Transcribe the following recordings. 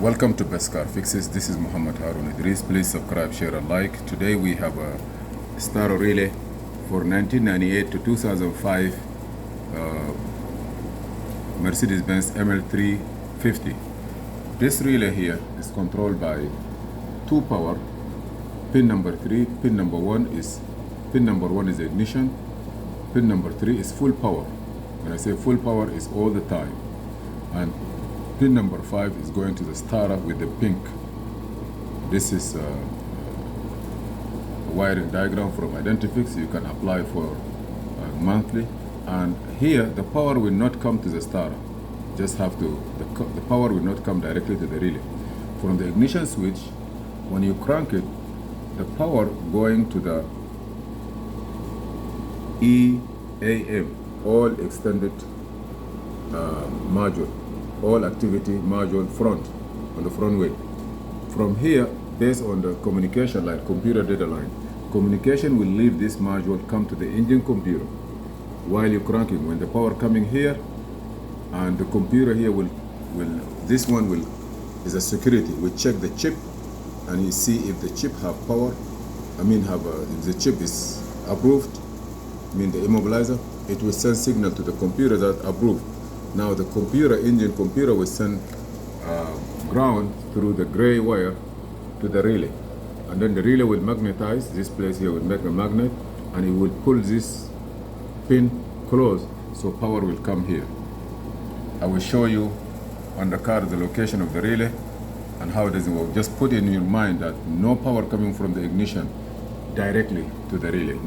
Welcome to Best Car Fixes. This is Muhammad Harun Idris. Please subscribe, share, and like. Today we have a starter relay for 1998 to 2005 Mercedes-Benz ML 350. This relay here is controlled by two power. Pin number 3, pin number 1 is ignition. Pin number 3 is full power. When I say full power, is all the time. And pin number 5 is going to the starter with the pink. This is a wiring diagram from Identifix. You can apply for monthly. And here the power will not come to the starter. Just have to, the power will not come directly to the relay. From the ignition switch, when you crank it, the power going to the EAM, all extended module, all activity module front, on the front way. From here, based on the communication line, computer data line, communication will leave this module, come to the engine computer while you're cranking. When the power coming here, and the computer here this one is a security. We check the chip and you see if the chip have power, if the chip is approved, the immobilizer, it will send signal to the computer that approved. Now the engine computer will send ground through the gray wire to the relay. And then the relay will magnetize, this place here will make a magnet, and it will pull this pin close, so power will come here. I will show you on the car the location of the relay and how does it work. Just put in your mind that no power coming from the ignition directly to the relay.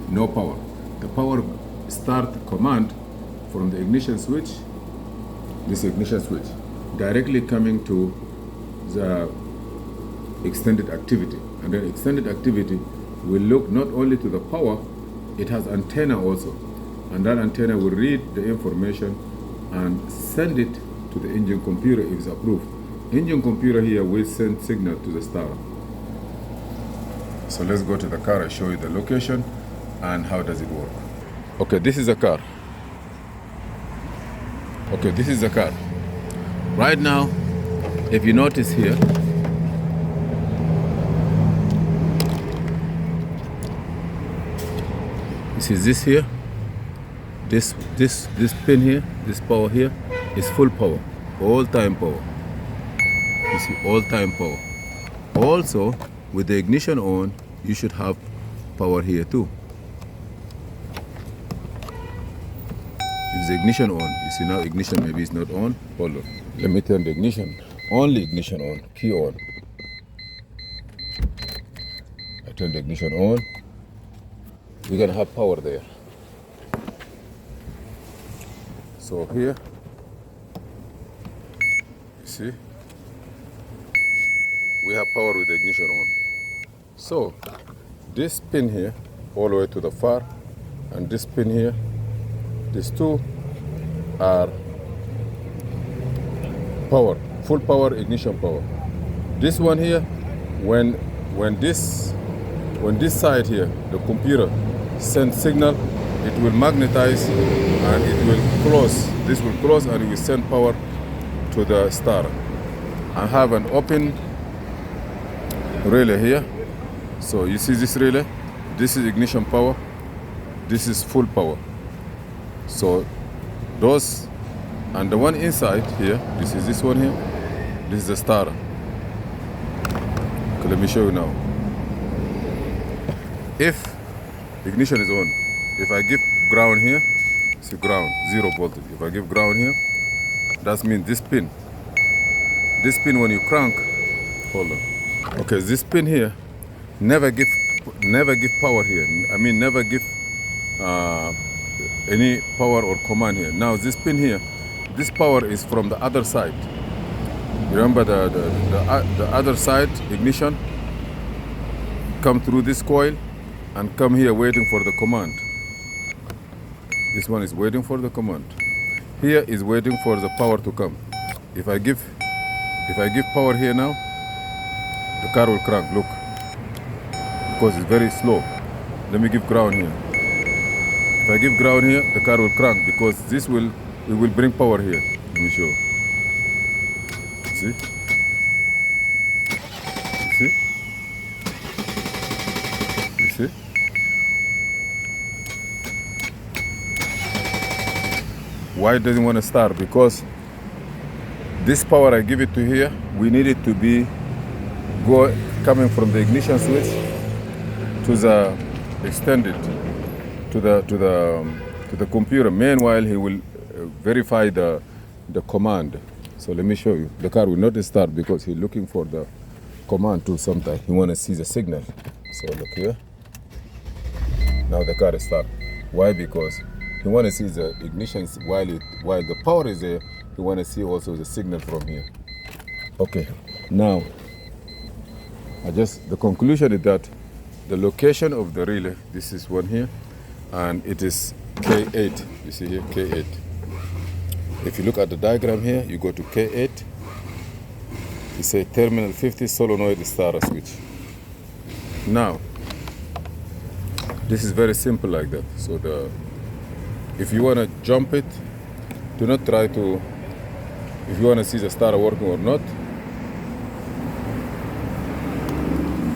No power. The power start command from the ignition switch, this ignition switch, directly coming to the extended activity. And then extended activity will look not only to the power, it has antenna also. And that antenna will read the information and send it to the engine computer if it's approved. Engine computer here will send signal to the starter. So let's go to the car and show you the location and how does it work. Okay, this is a car. Okay, this is the car. Right now, if you notice here, you see this here, this pin here, this power here is full power, all time power. You see, all time power. Also, with the ignition on, you should have power here too. If the ignition on, you see now ignition maybe is not on. Hold on. Let me turn the ignition. Only ignition on, key on. I turn the ignition on. We're gonna have power there. So here, you see, we have power with the ignition on. So this pin here, all the way to the far, and this pin here, these two are power, full power, ignition power. This one here, when this side here, the computer sends signal, it will magnetize and it will close. This will close and it will send power to the starter. I have an open relay here. So you see this relay? This is ignition power. This is full power. So those, and the one inside here, this is this one here, this is the starter. Okay, let me show you now. If ignition is on, if I give ground here, see ground, 0 voltage. If I give ground here, that means this pin when you crank, hold on. Okay, this pin here, never give power here. Never give any power or command here. Now this pin here, this power is from the other side. Remember the other side, ignition, come through this coil and come here waiting for the command. This one is waiting for the command. Here is waiting for the power to come. If I give power here now, the car will crank, look. Because it's very slow. Let me give ground here. If I give ground here, the car will crank because it will bring power here. Let me show. See? see? You see? Why it doesn't want to start? Because this power I give it to here, we need it to be coming from the ignition switch to the extended to the computer. Meanwhile, he will verify the command. So let me show you. The car will not start because he's looking for the command too. Sometimes he want to see the signal. So look here. Now the car start. Why? Because he want to see the ignition while the power is there. He want to see also the signal from here. Okay. Now, the conclusion is that the location of the relay, this is one here, and it is K8. You see here, K8. If you look at the diagram here, you go to K8. You say terminal 50 solenoid starter switch. Now, this is very simple like that. So if you want to jump it, do not try to, if you want to see the starter working or not,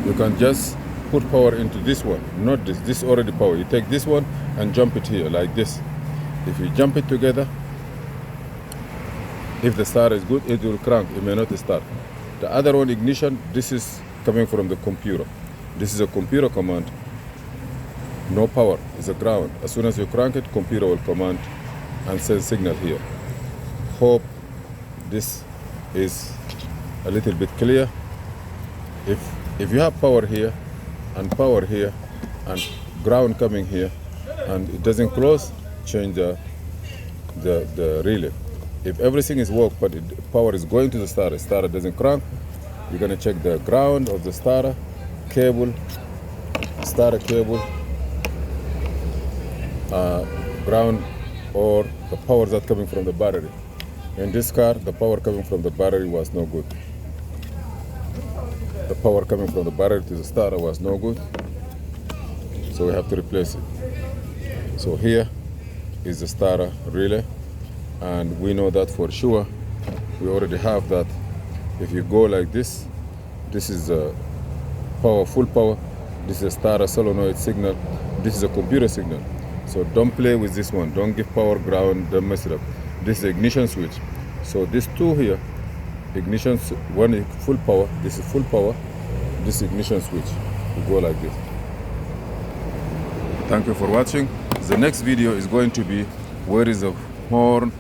you can just put power into this one, not this. This is already power. You take this one and jump it here like this. If you jump it together, if the starter is good, it will crank. It may not start. The other one, ignition, this is coming from the computer. This is a computer command. No power, it's a ground. As soon as you crank it, computer will command and send signal here. Hope this is a little bit clear. If you have power here and ground coming here and it doesn't close, change the relay. If everything is work but power is going to the starter doesn't crank, you're gonna check the ground of the starter cable, ground, or the power that's coming from the battery. In this car, the power coming from the battery was no good. The power coming from the battery to the starter was no good, so we have to replace it. So here is the starter relay, and we know that for sure. We already have that. If you go like this, this is a power, full power. This is a starter solenoid signal. This is a computer signal. So don't play with this one. Don't give power, ground, don't mess it up. This is the ignition switch. So these two here, ignition, one is full power, this is full power, this is ignition switch. We go like this. Thank you for watching. The next video is going to be where is the horn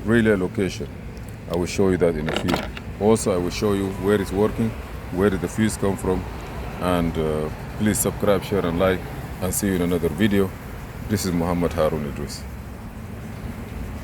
relay location. I will show you that in a few. Also, I will show you where it's working, where did the fuse come from, and please subscribe, share, and like, and see you in another video. This is Muhammad Harun Idris.